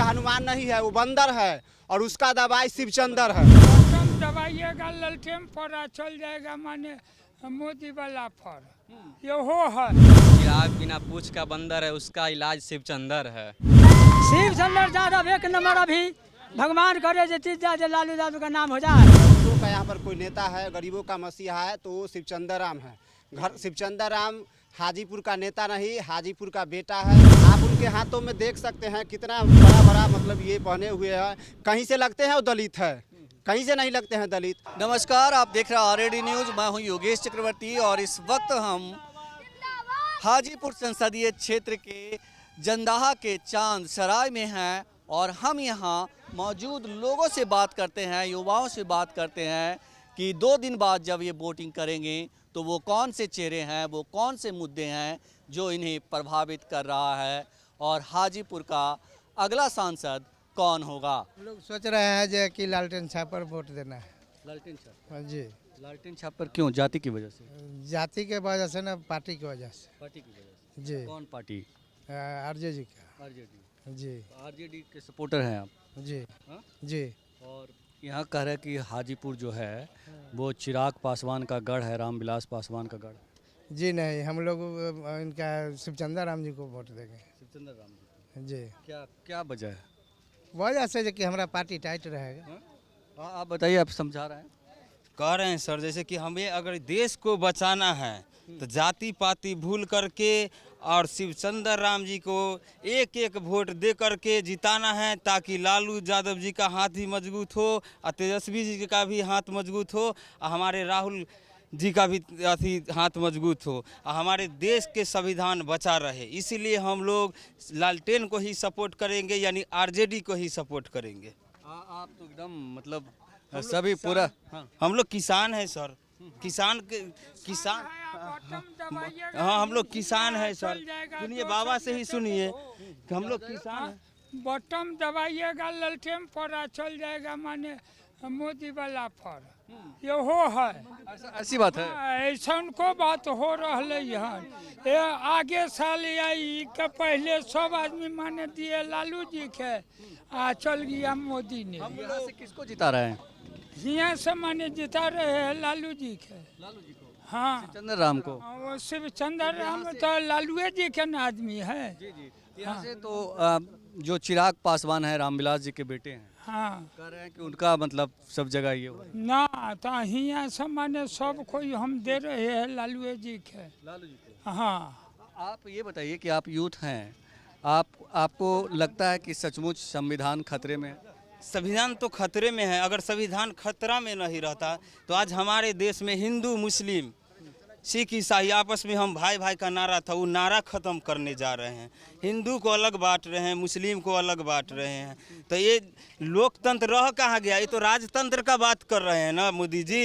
हनुमान नहीं है, वो बंदर है और उसका दवाई शिवचंद्र है। बटन दबाइएगा ललटेन पर चल जाएगा, माने मोदी वाला पर ये हो है। चिराग बिना पूछ का बंदर है, उसका इलाज शिवचंद्र है। शिवचंद्र यादव एक नंबर। अभी भगवान करे जो जीत जाए, लालू यादव का नाम हो जाए। गरीबों का यहाँ पर कोई नेता है, गरीबों का मसीहा है तो वो शिवचंद्र राम है। घर शिवचंद्र राम हाजीपुर का नेता नहीं, हाजीपुर का बेटा है। आप उनके हाथों में देख सकते हैं कितना बड़ा बड़ा मतलब ये पहने हुए हैं। कहीं से लगते हैं वो दलित है, कहीं से नहीं लगते हैं दलित। नमस्कार, आप देख रहे हैं आरएडी न्यूज़। मैं हूं योगेश चक्रवर्ती और इस वक्त हम हाजीपुर संसदीय क्षेत्र के जंदाहा के चांद सराय में हैं और हम यहां मौजूद लोगों से बात करते हैं, युवाओं से बात करते हैं कि 2 दिन बाद जब ये वोटिंग करेंगे तो वो कौन से चेहरे हैं, वो कौन से मुद्दे हैं जो इन्हें प्रभावित कर रहा है और हाजीपुर का अगला सांसद कौन होगा। हम लोग सोच रहे हैं जो कि लालटेन छाप पर वोट देना है। लालटेन छाप? हाँ जी। लालटेन छाप पर क्यों? जाति की वजह से? जाति के वजह से ना, पार्टी की वजह से। पार्टी की वजह से? जी। कौन पार्टी? आरजेडी का। आरजेडी। जी। आरजेडी के सपोर्टर हैं आप? जी। हाँ? जी। और यहाँ कह रहे हैं कि हाजीपुर जो है वो चिराग पासवान का गढ़ है, रामविलास पासवान का गढ़। जी नहीं, हम लोग इनका शिवचंद्र राम जी को वोट देंगे। शिवचंद्र राम जी। क्या क्या वजह है? वजह से जो कि हमारा पार्टी टाइट रहेगा। हाँ, आप बताइए, आप समझा रहे हैं। कह रहे हैं सर, जैसे कि हमें अगर देश को बचाना है तो जाति पाति भूल करके और शिवचंद्र राम जी को एक एक वोट दे करके जिताना है, ताकि लालू यादव जी का हाथ भी मजबूत हो और तेजस्वी जी का भी हाथ मजबूत हो और हमारे राहुल जी का भी हाथ मजबूत हो और हमारे देश के संविधान बचा रहे। इसीलिए हम लोग लालटेन को ही सपोर्ट करेंगे, यानी आरजेडी को ही सपोर्ट करेंगे। आप तो एकदम मतलब सभी पूरा। हाँ, हम लोग किसान हैं सर, किसान हाँ हम लोग किसान हैं सर। सुनिए बाबा से ही सुनिए कि हम लोग किसान हैं। बटन दबाइएगा ललटेन पर चल जाएगा, माने मोदी वाला पर ये हो है। ऐसी बात है? ऐसा को बात हो रही है। आगे साल आई के पहले सब आदमी माने दिए लालू जी के, आ चल गया मोदी ने। हम यहाँ से किसको जिता रहे हैं? यहाँ से माने जिता रहे हैं लालू जी के। लालू जी को? हाँ, शिवचंद्र राम को? वो शिवचंद्र राम तो लालू जी के ना आदमी है। जी जी। यहाँ से तो जो चिराग पासवान है, रामविलास जी के बेटे हैं, हाँ, कह रहे हैं कि उनका मतलब सब जगह ये हो। ना तो यहाँ से माने सब कोई हम दे रहे हैं लालू जी के। लालू जी को? हाँ। आप ये बताइए कि आप यूथ हैं, आपको लगता है कि सचमुच संविधान खतरे में? संविधान तो खतरे में है। अगर संविधान खतरा में नहीं रहता तो आज हमारे देश में हिंदू मुस्लिम सिख ईसाई आपस में हम भाई भाई का नारा था, वो नारा ख़त्म करने जा रहे हैं। हिंदू को अलग बांट रहे हैं, मुस्लिम को अलग बांट रहे हैं। तो ये लोकतंत्र रह कहाँ गया? ये तो राजतंत्र का बात कर रहे हैं ना मोदी जी,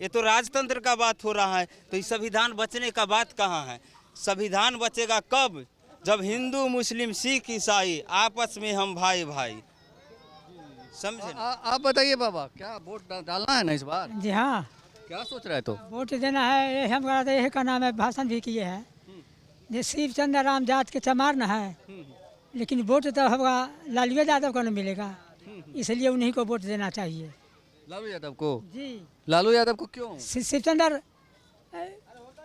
ये तो राजतंत्र का बात हो रहा है। तो ये संविधान बचने का बात कहाँ है? संविधान बचेगा कब? जब हिंदू मुस्लिम सिख ईसाई आपस में हम भाई भाई, समझे? आप बताइए बाबा, क्या वोट डालना है ना इस बार? जी हाँ, क्या सोच रहे तो? वोट देना है। ये हम यही का नाम है, भाषण भी किए हैं। ये शिवचंद्र राम जात के चमार न है, लेकिन वोट तो होगा लालू यादव को न मिलेगा, इसलिए उन्हीं को वोट देना चाहिए। लालू यादव को? जी। लालू यादव को क्यों? शिवचंद्र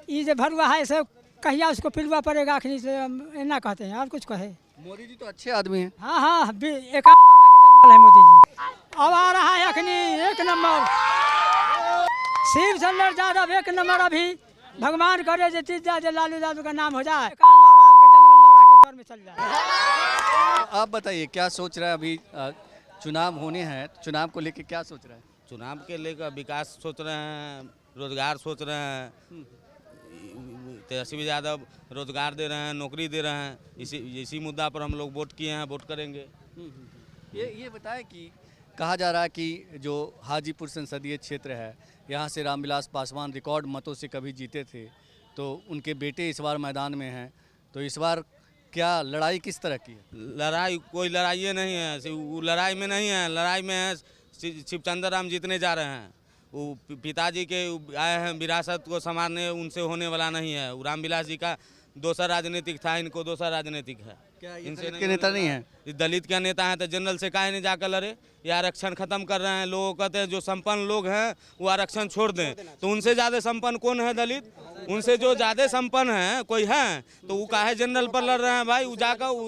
ये जो भरुआ है सब कहिया उसको पिलवा पड़ेगा, अखनी से ना कहते हैं और कुछ कहे। मोदी जी तो अच्छे आदमी हैं। हाँ हाँ, 51 लड़ा के जन्मल है मोदी जी। अब आ रहा है अखनी एक नंबर शिवचंद्र यादव, एक नंबर। अभी भगवान करे जो जीत जाए, लालू यादव का नाम हो जाए, में चल जाए। आप बताइए क्या सोच रहे हैं? अभी चुनाव होने हैं, चुनाव को लेके क्या सोच रहे हैं? चुनाव के लेकर विकास सोच रहे हैं, रोजगार सोच रहे हैं। तेजस्वी यादव रोजगार दे रहे हैं, नौकरी दे रहे हैं। इसी मुद्दा पर हम लोग वोट किए हैं, वोट करेंगे। ये बताएं कि कहा जा रहा है कि जो हाजीपुर संसदीय क्षेत्र है, यहाँ से रामविलास पासवान रिकॉर्ड मतों से कभी जीते थे, तो उनके बेटे इस बार मैदान में हैं। तो इस बार क्या लड़ाई किस तरह की है? लड़ाई कोई लड़ाई नहीं है, वो लड़ाई में नहीं है। लड़ाई में है शिवचंद्र राम जीतने जा रहे हैं। वो पिताजी के आए हैं विरासत को संभालने, उनसे होने वाला नहीं है। रामविलास जी का दूसरा राजनीतिक था, इनको दूसरा राजनीतिक है। क्या ये इनसे दलित नहीं के नेता नहीं है? ये दलित का नेता है तो जनरल से काहे नहीं जाकर लड़े? ये आरक्षण खत्म कर रहे हैं, लोग कहते हैं जो संपन्न लोग हैं वो आरक्षण छोड़ दें, तो उनसे ज़्यादा संपन्न कौन है? दलित। उनसे जो ज़्यादा संपन्न है कोई है तो वो काहे जनरल पर लड़ रहे हैं भाई? वो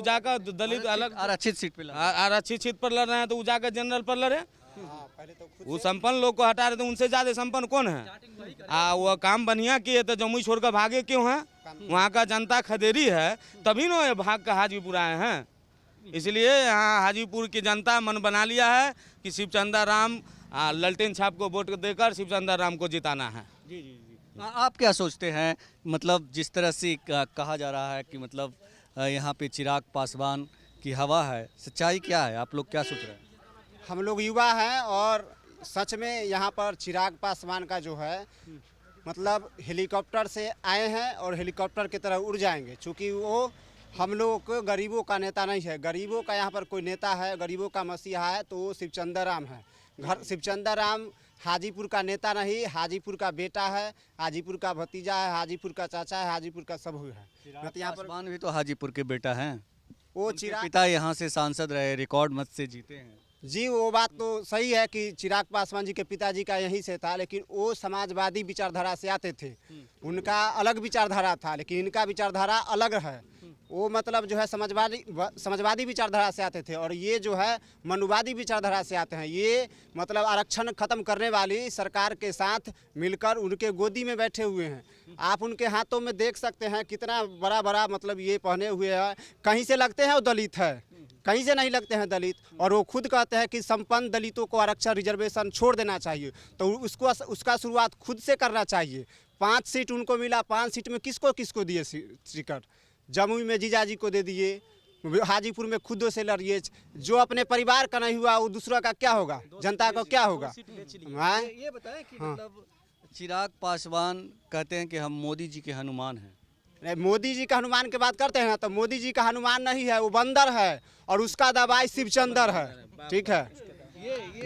जाकर दलित अलग आरक्षित सीट पे आरक्षित सीट पर लड़ रहे हैं तो वो जाकर जनरल पर लड़े। वो संपन्न लोग को हटा रहे थे, उनसे ज्यादा संपन्न कौन है? वो काम बढ़िया किए तो जमुई छोड़कर भागे क्यों हैं? वहाँ का जनता खदेरी है तभी ना ये भाग कर हाजीपुर आए हैं। इसलिए यहाँ हाजीपुर की जनता मन बना लिया है कि शिवचंद्र राम ललटेन छाप को वोट देकर शिवचंद्र राम को जिताना है। आप क्या सोचते हैं, मतलब जिस तरह से कहा जा रहा है कि मतलब यहाँ पे चिराग पासवान की हवा है, सच्चाई क्या है? आप लोग क्या सोच रहे हैं? हम लोग युवा हैं और सच में यहाँ पर चिराग पासवान का जो है मतलब हेलीकॉप्टर से आए हैं और हेलीकॉप्टर की तरह उड़ जाएंगे, क्योंकि वो हम लोग को गरीबों का नेता नहीं है। गरीबों का यहाँ पर कोई नेता है, गरीबों का मसीहा है तो वो शिवचंद्र राम है। शिवचंद्र राम हाजीपुर का नेता नहीं, हाजीपुर का बेटा है, हाजीपुर का भतीजा है, हाजीपुर का चाचा है, हाजीपुर का सब है। चिराग पासवान भी तो हाजीपुर के बेटा हैं। वो उनके चिराग पिता यहाँ से सांसद रहे, रिकॉर्ड मत से जीते हैं। जी, वो बात तो सही है कि चिराग पासवान जी के पिताजी का यहीं से था, लेकिन वो समाजवादी विचारधारा से आते थे। उनका अलग विचारधारा था, लेकिन इनका विचारधारा अलग है। वो मतलब जो है समाजवादी विचारधारा से आते थे और ये जो है मनुवादी विचारधारा से आते हैं। ये मतलब आरक्षण खत्म करने वाली सरकार के साथ मिलकर उनके गोदी में बैठे हुए हैं। आप उनके हाथों में देख सकते हैं कितना बड़ा बड़ा मतलब ये पहने हुए हैं। कहीं से लगते हैं वो दलित है, कहीं से नहीं लगते हैं दलित। और वो खुद कहते हैं कि संपन्न दलितों को आरक्षण रिजर्वेशन छोड़ देना चाहिए, तो उसका शुरुआत खुद से करना चाहिए। 5 सीट उनको मिला, 5 सीट में किसको किसको दिए टिकट? जमुई में जीजाजी को दे दिए, हाजीपुर में खुद से लड़िए। जो अपने परिवार का नहीं हुआ वो दूसरा का क्या होगा? जनता का क्या होगा? ये बताएं कि मतलब चिराग पासवान कहते हैं कि हम मोदी जी के हनुमान हैं। मोदी जी का हनुमान की बात करते हैं ना, तो मोदी जी का हनुमान नहीं है, वो बंदर है और उसका दवाई शिवचंद्र है। ठीक है,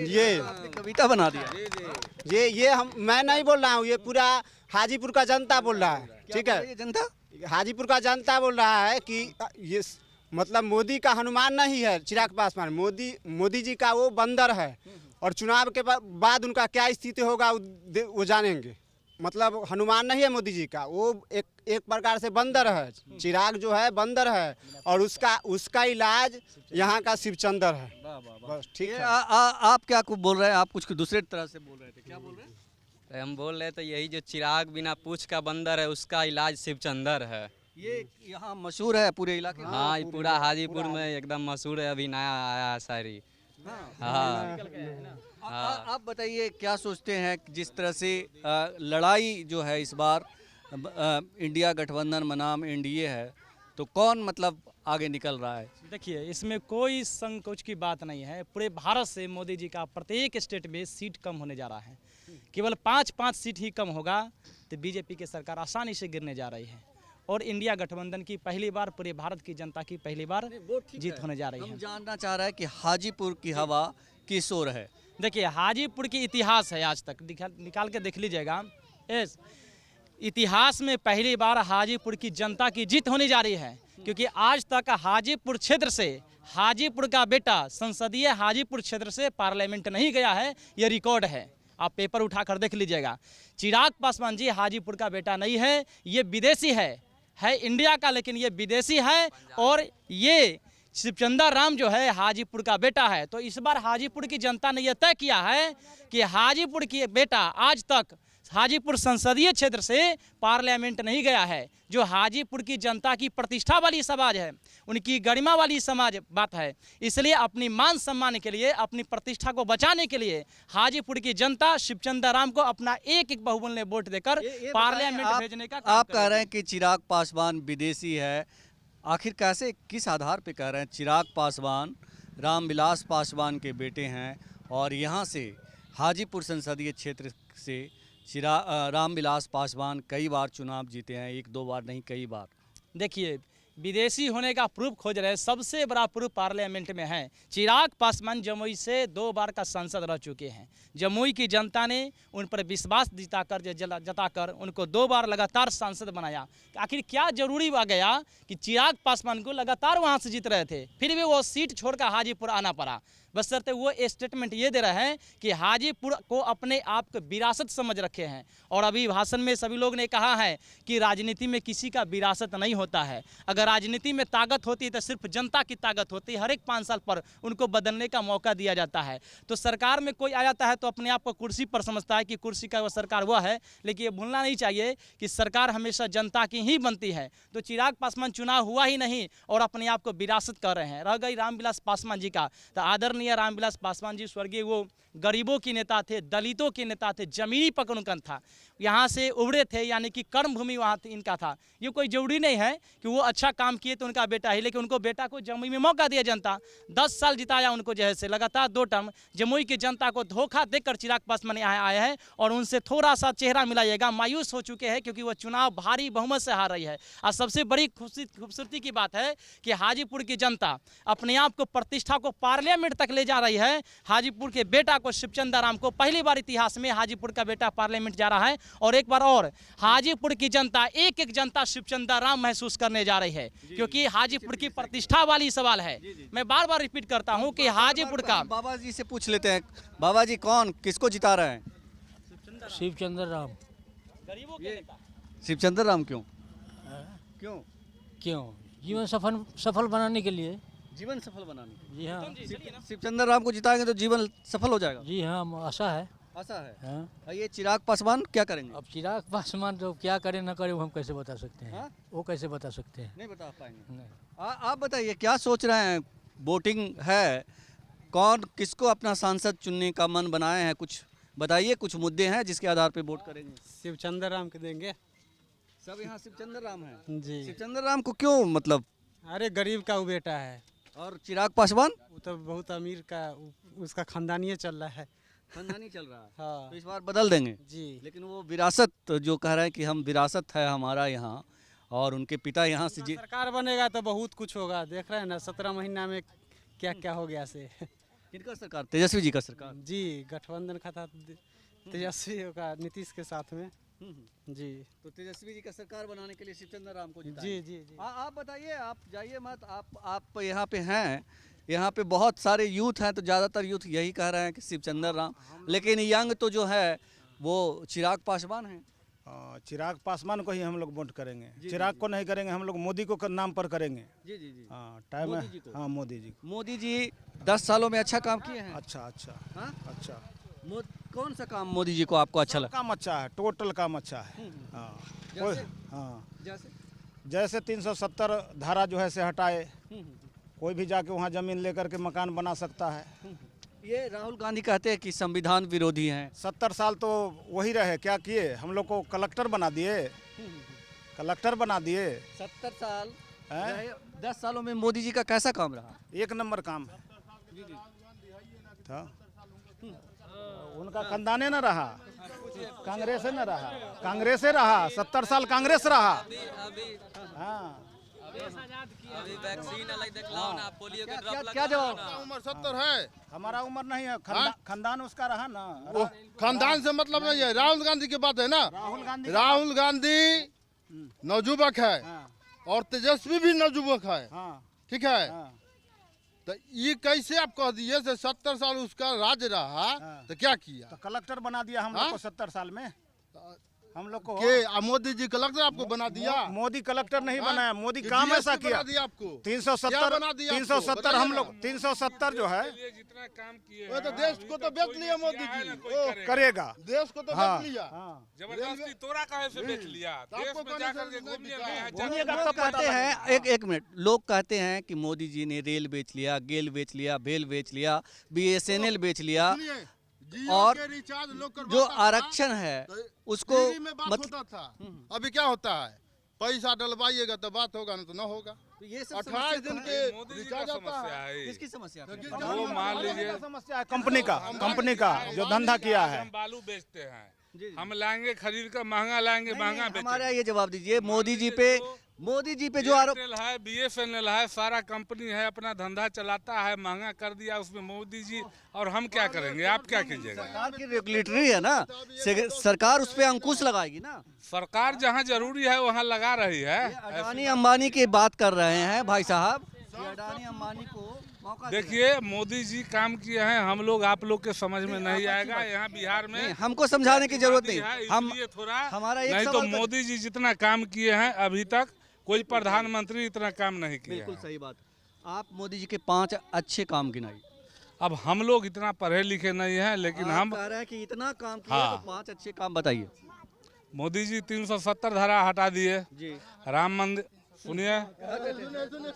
ये आपने कविता बना दिया। ये मैं नहीं बोल रहा हूँ, ये पूरा हाजीपुर का जनता बोल रहा है। ठीक है, ये जनता हाजीपुर का जनता बोल रहा है कि ये मतलब मोदी का हनुमान नहीं है चिराग पासवान, मोदी जी का वो बंदर है और चुनाव के बाद उनका क्या स्थिति होगा वो जानेंगे। मतलब हनुमान नहीं है मोदी जी का, वो एक प्रकार से बंदर है। चिराग जो है बंदर है और उसका इलाज यहाँ का शिवचंद्र है। बस ठीक है। आप क्या कुछ बोल रहे हैं? आप कुछ दूसरे तरह से बोल रहे थे, क्या बोल रहे हैं? हम बोल रहे तो यही जो चिराग बिना पूछ का बंदर है उसका इलाज शिवचंद्र है। ये यहाँ मशहूर है पूरे इलाके में। हाँ, ये पूरा हाजीपुर में एकदम मशहूर है, अभी नया आया है शायरी। हाँ, आप बताइए क्या सोचते हैं जिस तरह से लड़ाई जो है इस बार इंडिया गठबंधन बनाम एनडीए है, तो कौन मतलब आगे निकल रहा है? देखिए, इसमें कोई संकोच की बात नहीं है। पूरे भारत से मोदी जी का प्रत्येक स्टेट में सीट कम होने जा रहा है। केवल 5 सीट ही कम होगा तो बीजेपी की सरकार आसानी से गिरने जा रही है और इंडिया गठबंधन की पहली बार, पूरे भारत की जनता की पहली बार जीत होने जा रही है। हम जानना चाह रहे हैं कि हाजीपुर की हवा किस ओर है? देखिए, हाजीपुर की इतिहास है, आज तक निकाल के देख लीजिएगा। इस इतिहास में पहली बार हाजीपुर की जनता की जीत होने जा रही है, क्योंकि आज तक हाजीपुर क्षेत्र से हाजीपुर का बेटा संसदीय हाजीपुर क्षेत्र से पार्लियामेंट नहीं गया है। ये रिकॉर्ड है, आप पेपर उठाकर देख लीजिएगा। चिराग पासवान जी हाजीपुर का बेटा नहीं है, ये विदेशी है इंडिया का, लेकिन ये विदेशी है। और ये शिवचंद्र राम जो है हाजीपुर का बेटा है। तो इस बार हाजीपुर की जनता ने यह तय किया है कि हाजीपुर की बेटा आज तक हाजीपुर संसदीय क्षेत्र से पार्लियामेंट नहीं गया है। जो हाजीपुर की जनता की प्रतिष्ठा वाली समाज है, उनकी गरिमा वाली समाज बात है। इसलिए अपनी मान सम्मान के लिए, अपनी प्रतिष्ठा को बचाने के लिए हाजीपुर की जनता शिवचंद्र राम को अपना एक बहुमूल्य वोट देकर पार्लियामेंट भेजने का काम आप कह रहे हैं कि चिराग पासवान विदेशी है, आखिर कैसे, किस आधार पे कह रहे हैं? चिराग पासवान रामविलास पासवान के बेटे हैं और यहाँ से हाजीपुर संसदीय क्षेत्र से रामविलास पासवान कई बार चुनाव जीते हैं, 1-2 बार नहीं, कई बार। देखिए, विदेशी होने का प्रूफ खोज रहे हैं। सबसे बड़ा प्रूफ पार्लियामेंट में है। चिराग पासवान जमुई से 2 बार का सांसद रह चुके हैं। जमुई की जनता ने उन पर विश्वास जताकर उनको 2 बार लगातार सांसद बनाया। आखिर क्या जरूरी आ गया कि चिराग पासवान को लगातार वहां से जीत रहे थे, फिर भी वो सीट छोड़कर हाजीपुर आना पड़ा। बशर्ते वो स्टेटमेंट ये दे रहे हैं कि हाजीपुर को अपने आप को विरासत समझ रखे हैं। और अभी भाषण में सभी लोग ने कहा है कि राजनीति में किसी का विरासत नहीं होता है। अगर राजनीति में ताकत होती है तो सिर्फ जनता की ताकत होती है। हर एक 5 साल पर उनको बदलने का मौका दिया जाता है। तो सरकार में कोई आ जाता है तो अपने आप को कुर्सी पर समझता है कि कुर्सी का वो सरकार वह है, लेकिन ये भूलना नहीं चाहिए कि सरकार हमेशा जनता की ही बनती है। तो चिराग पासवान चुनाव हुआ ही नहीं और अपने आप को विरासत कर रहे हैं। रह गई रामविलास पासवान जी का, तो आदरणीय रामविलास पासवान जी स्वर्गीय वो गरीबों के नेता थे, दलितों के नेता थे, जमीनी पकड़न था, यहाँ से उभरे थे, यानी कि कर्म भूमि वहाँ इनका था। ये कोई जरूरी नहीं है कि वो अच्छा काम किए तो उनका बेटा ही, लेकिन उनको बेटा को जमुई में मौका दिया जनता। 10 साल जिताया उनको, जो है से लगातार 2 टर्म जमुई की जनता को धोखा देकर चिराग पासवान यहाँ आए हैं और उनसे थोड़ा सा चेहरा मिलाइएगा। मायूस हो चुके हैं क्योंकि वो चुनाव भारी बहुमत से हार रही है। और सबसे बड़ी खूबसूरती की बात है कि हाजीपुर की जनता अपने आप को प्रतिष्ठा को पार्लियामेंट तक ले जा रही है। हाजीपुर के बेटा को शिवचंद्र राम को पहली बार इतिहास में हाजीपुर का बेटा पार्लियामेंट जा रहा है। और एक बार और हाजीपुर की जनता एक जनता शिवचंद्र राम महसूस करने जा रही है, क्योंकि हाजीपुर की प्रतिष्ठा वाली सवाल है। मैं बार बार रिपीट करता हूं कि हाजीपुर का बाबा जी से पूछ लेते हैं। बाबा जी कौन किसको जिता रहे हैं? शिवचंद्र राम। गरीबों के नेता। शिवचंद्र राम क्यों? क्यों? जीवन सफल बनाने के लिए। जीवन सफल बनाने के जी हाँ। लिए शिवचंद्र राम को जिताएंगे तो जीवन सफल हो जाएगा। जी हाँ, आशा है। ऐसा है। हाँ। और ये चिराग पासवान क्या करेंगे? अब चिराग पासवान तो क्या करे ना करे वो हम कैसे बता सकते हैं? हाँ? वो कैसे बता सकते हैं? नहीं बता पाएंगे। नहीं। आप बताइए क्या सोच रहे हैं? वोटिंग है, कौन किसको अपना सांसद चुनने का मन बनाए हैं? कुछ बताइए, कुछ मुद्दे हैं जिसके आधार पे वोट करेंगे? शिवचंद्र राम के देंगे। सब यहाँ शिवचंद्र राम है जी। शिवचंद्र राम को क्यों, मतलब? अरे गरीब का वो बेटा है। और चिराग पासवान वो तो बहुत अमीर का, उसका खानदानी चल रहा है। खानदानी चल रहा है। हाँ। तो इस बार बदल देंगे जी। लेकिन वो विरासत जो कह रहे हैं कि हम विरासत है हमारा यहाँ, और उनके पिता यहाँ से सरकार बनेगा तो बहुत कुछ होगा। देख रहे हैं ना 17 महीना में क्या क्या हो गया से। किनका सरकार? तेजस्वी जी का सरकार। जी, गठबंधन का था तेजस्वी का नीतीश के साथ में। जी। तो तेजस्वी जी का सरकार बनाने के लिए शिवचंद्र राम को जिताएंगे। जी जी जी। आप बताइए, आप जाइए मत, आप यहाँ पे हैं, यहाँ पे बहुत सारे यूथ हैं, तो ज़्यादातर यूथ यही कह रहे हैं कि शिवचंद्र राम, लेकिन यंग तो जो है वो चिराग पासवान है। चिराग पासवान को ही हम लोग वोट करेंगे। चिराग को नहीं करेंगे, हम लोग मोदी को नाम पर करेंगे। जी जी जी। हाँ, टाइम है। हाँ, मोदी जी। मोदी जी 10 सालों में अच्छा काम किए हैं। अच्छा। हाँ? अच्छा। कौन सा काम मोदी जी को आपको अच्छा लगा? काम अच्छा है, टोटल काम अच्छा है। हाँ। जैसे? हाँ, जैसे 370 धारा जो है से हटाए, कोई भी जाके वहाँ जमीन लेकर के मकान बना सकता है। ये राहुल गांधी कहते हैं कि संविधान विरोधी हैं। 70 साल तो वही रहे, क्या किए? हम लोग को कलेक्टर बना दिए। 70 साल 10 सालों में मोदी जी का कैसा काम रहा? 1 नंबर काम है। था उनका खानदाने न रहा, कांग्रेस न रहा, कांग्रेसे रहा, 70 साल कांग्रेस रहा। हाँ। अभी वैक्सीन अलग दिखलाओ ना, पोलियो के ड्रॉप क्या जवाब? उम्र 70 है। हमारा उम्र नहीं है, खानदान उसका रहा ना। वो खानदान से मतलब नहीं है। राहुल गांधी की बात है ना। राहुल गांधी नौजुवक है और तेजस्वी भी नौजुवक है। ठीक है। तो ये कैसे आप कह दिए से 70 साल उसका राज रहा तो क्या किया? तो कलेक्टर बना दिया हम लोग को 70 साल में। हम लोग को मोदी जी कलेक्टर आपको बना दिया? मोदी कलेक्टर नहीं बनाया, मोदी काम ऐसा किया। आपको 370 हम लोग 370 जो है जितना काम किए वो तो देश को तो बेच लिया मोदी जी। करेगा देश को तो बेच लिया। जबरदस्ती तोड़ा कहे से बेच लिया। देश में जाकर के घूमिए। लोग कहते हैं, एक मिनट, लोग कहते हैं कि मोदी जी ने रेल बेच लिया, गेल बेच लिया, बेल बेच लिया, BSNL बेच लिया, और जो आरक्षण है उसको होता था। अभी क्या होता है? पैसा डलवाइएगा तो बात होगा, ना तो ना होगा। तो ये 28 दिन के रिचार्ज आता है। किसकी समस्या? वो मान लीजिए समस्या है कंपनी का जो धंधा किया है। हम बालू बेचते हैं, हम लाएंगे खरीद कर महंगा लाएंगे, महंगा बेचेंगे। हमारा ये जवाब दीजिए, मोदी जी पे मोदी जी पे जो आरोप एयरटेल है, BSNL है, सारा कंपनी है, अपना धंधा चलाता है, महंगा कर दिया उसमें मोदी जी। और हम क्या करेंगे, आप क्या कीजिएगा? सरकार की रेगुलेटरी है ना, सरकार उस पे अंकुश लगाएगी ना। सरकार जहाँ जरूरी है वहाँ लगा रही है। अडानी अंबानी की बात कर रहे हैं भाई साहब, अडानी अंबानी को मौका देखिए मोदी जी काम किए हैं, हम लोग आप लोग के समझ में नहीं आएगा। यहाँ बिहार में नहीं, हमको समझाने की जरूरत नहीं, हम इसलिए थोड़ा हमारा एक नहीं तो सवाल मोदी जी जितना काम किए हैं अभी तक कोई प्रधानमंत्री इतना काम नहीं किया। बिल्कुल सही बात। आप मोदी जी के 5 अच्छे काम गिनाइए। अब हम लोग इतना पढ़े लिखे नहीं हैं, लेकिन आप हम कह रहे हैं कि इतना काम किया हाँ। तो 5 अच्छे काम बताइए। मोदी जी 370 धारा हटा दिए, जी राम मंदिर सुनिए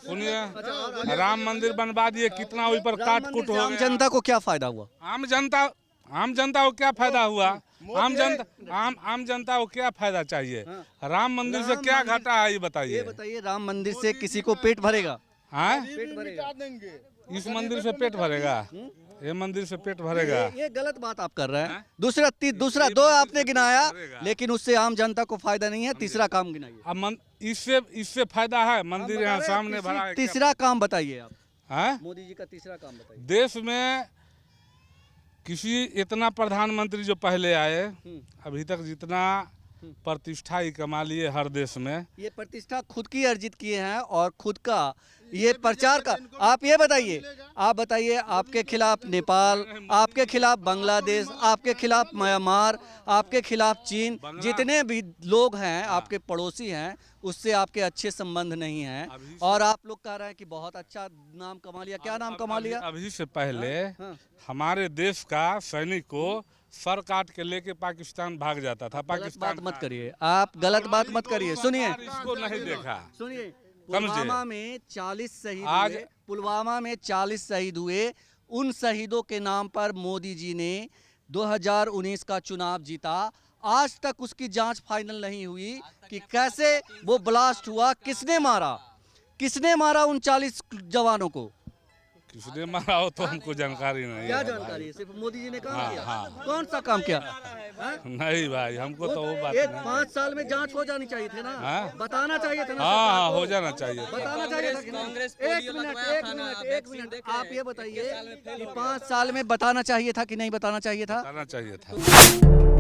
सुनिए राम मंदिर बनवा दिए, कितना ऊपर काट कुट हो आम गया। जनता को क्या फायदा हुआ? आम जनता को क्या फायदा हुआ? आम जनता को क्या फायदा चाहिए? राम मंदिर से क्या घाटा है ये ये बताइए। बताइए, राम मंदिर से किसी को पेट भरेगा? हाँ, पेट भरेगा? इस मंदिर से पेट भरेगा, ये मंदिर से पेट भरेगा। ये गलत बात आप कर रहे हैं। दूसरा 2 आपने गिनाया, लेकिन उससे आम जनता को फायदा नहीं है। तीसरा काम गिनाइए। अब इससे फायदा है, मंदिर यहाँ सामने भरा है। तीसरा काम बताइए आप, हाँ? मोदी जी का तीसरा काम बताइए। देश में किसी इतना प्रधानमंत्री जो पहले आए, अभी तक जितना प्रतिष्ठा ही कमा लिए हर देश में। ये प्रतिष्ठा खुद की अर्जित किए हैं और खुद का ये प्रचार का। आप ये बताइए, आपके खिलाफ नेपाल, आपके खिलाफ बांग्लादेश, आपके खिलाफ म्यांमार, आपके खिलाफ चीन, जितने भी लोग हैं आपके पड़ोसी हैं, उससे आपके अच्छे संबंध नहीं हैं। और आप लोग कह रहे हैं कि बहुत अच्छा नाम कमा लिया। क्या नाम कमा लिया? अभी से पहले हमारे देश का सैनिक को सर काट के लेके पाकिस्तान भाग जाता था। पाकिस्तान मत करिए, आप गलत बात मत करिए। सुनिए, इसको नहीं देखा। सुनिए, पुलवामा में 40 शहीद हुए। पुलवामा में 40 शहीद हुए। उन शहीदों के नाम पर मोदी जी ने 2019 का चुनाव जीता। आज तक उसकी जांच फाइनल नहीं हुई कि कैसे वो ब्लास्ट हुआ, किसने मारा उन 40 जवानों को। किसने मारा हो तो हमको जानकारी नहीं क्या है जानकारी है? सिर्फ मोदी जी ने काम हाँ, किया। हाँ। कौन सा काम किया? नहीं भाई, हमको तो वो बात एक नहीं। 5 साल में जांच हो जानी चाहिए थी ना। हाँ? बताना चाहिए था ना। हाँ, हो जाना चाहिए। बताना चाहिए था कि नहीं? एक मिनट, आप ये बताइए कि 5 साल में बताना चाहिए था कि नहीं बताना चाहिए था? बताना चाहिए था।